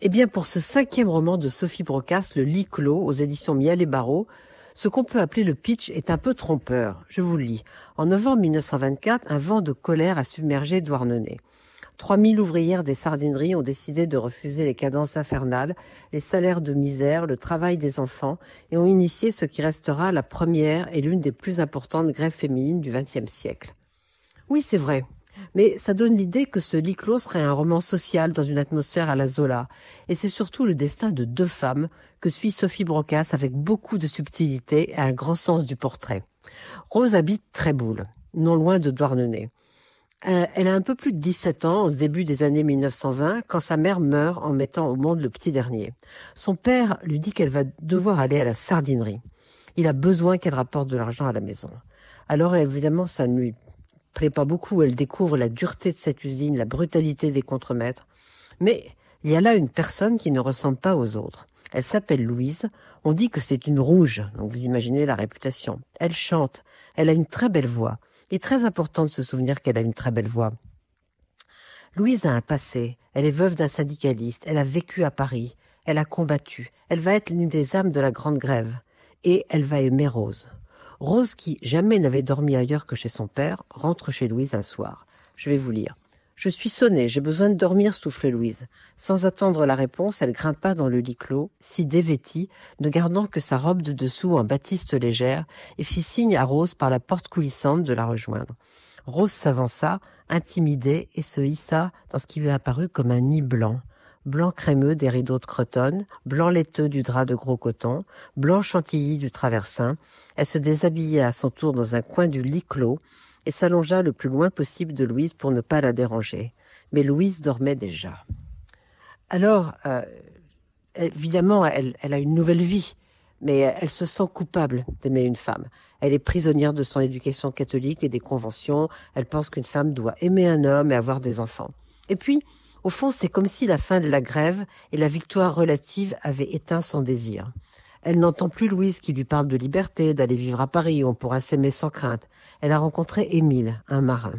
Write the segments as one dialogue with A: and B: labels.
A: Eh bien, pour ce 5e roman de Sophie Brocasse, Le lit clos, aux éditions Miel et Barreau, ce qu'on peut appeler le pitch est un peu trompeur. Je vous le lis. En novembre 1924, un vent de colère a submergé Douarnenez. 3000 ouvrières des sardineries ont décidé de refuser les cadences infernales, les salaires de misère, le travail des enfants et ont initié ce qui restera la première et l'une des plus importantes grèves féminines du XXe siècle. Oui, c'est vrai. Mais ça donne l'idée que ce lit clos serait un roman social dans une atmosphère à la Zola. Et c'est surtout le destin de 2 femmes que suit Sophie Brocasse avec beaucoup de subtilité et un grand sens du portrait. Rose habite Tréboul, non loin de Douarnenez. Elle a un peu plus de 17 ans, au début des années 1920, quand sa mère meurt en mettant au monde le petit dernier. Son père lui dit qu'elle va devoir aller à la sardinerie. Il a besoin qu'elle rapporte de l'argent à la maison. Alors évidemment, ça ne lui plaît pas beaucoup. Elle découvre la dureté de cette usine, la brutalité des contremaîtres. Mais il y a là une personne qui ne ressemble pas aux autres. Elle s'appelle Louise. On dit que c'est une rouge, donc vous imaginez la réputation. Elle chante. Elle a une très belle voix. Il est très important de se souvenir qu'elle a une très belle voix. Louise a un passé. Elle est veuve d'un syndicaliste. Elle a vécu à Paris. Elle a combattu. Elle va être l'une des âmes de la Grande Grève. Et elle va aimer Rose. Rose, qui jamais n'avait dormi ailleurs que chez son père, rentre chez Louise un soir. Je vais vous lire. « Je suis sonnée, j'ai besoin de dormir, souffle Louise. » Sans attendre la réponse, elle grimpa dans le lit clos, si dévêtie, ne gardant que sa robe de dessous en batiste légère, et fit signe à Rose par la porte coulissante de la rejoindre. Rose s'avança, intimidée, et se hissa dans ce qui lui apparut comme un nid blanc. Blanc crémeux des rideaux de cretonne, blanc laiteux du drap de gros coton, blanc chantilly du traversin. Elle se déshabilla à son tour dans un coin du lit clos et s'allongea le plus loin possible de Louise pour ne pas la déranger. Mais Louise dormait déjà. Alors, évidemment, elle a une nouvelle vie, mais elle se sent coupable d'aimer une femme. Elle est prisonnière de son éducation catholique et des conventions. Elle pense qu'une femme doit aimer un homme et avoir des enfants. Et puis, au fond, c'est comme si la fin de la grève et la victoire relative avaient éteint son désir. Elle n'entend plus Louise qui lui parle de liberté, d'aller vivre à Paris où on pourra s'aimer sans crainte. Elle a rencontré Émile, un marin.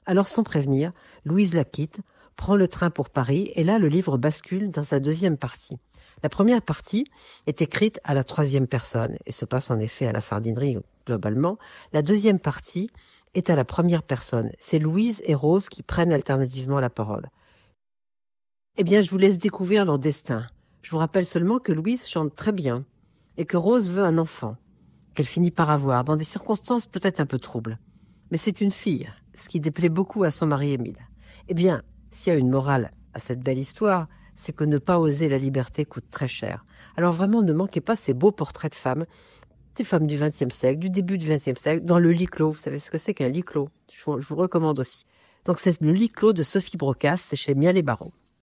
A: Alors, sans prévenir, Louise la quitte, prend le train pour Paris et là, le livre bascule dans sa deuxième partie. La première partie est écrite à la 3e personne et se passe en effet à la sardinerie globalement. La deuxième partie est à la première personne. C'est Louise et Rose qui prennent alternativement la parole. Eh bien, je vous laisse découvrir leur destin. Je vous rappelle seulement que Louise chante très bien et que Rose veut un enfant, qu'elle finit par avoir, dans des circonstances peut-être un peu troubles. Mais c'est une fille, ce qui déplaît beaucoup à son mari Émile. Eh bien, s'il y a une morale à cette belle histoire, c'est que ne pas oser la liberté coûte très cher. Alors vraiment, ne manquez pas ces beaux portraits de femmes, des femmes du XXe siècle, du début du XXe siècle, dans le lit clos. Vous savez ce que c'est qu'un lit clos? Je vous recommande aussi. Donc c'est le lit clos de Sophie Brocasse, c'est chez Miel et Barreau.